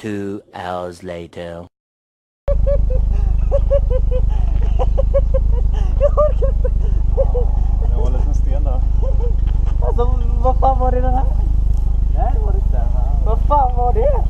2 hours later. Jag orkar inte. Det var en liten sten där. Alltså, vad fan var det den här? Nej, det var det inte. Vad fan var det?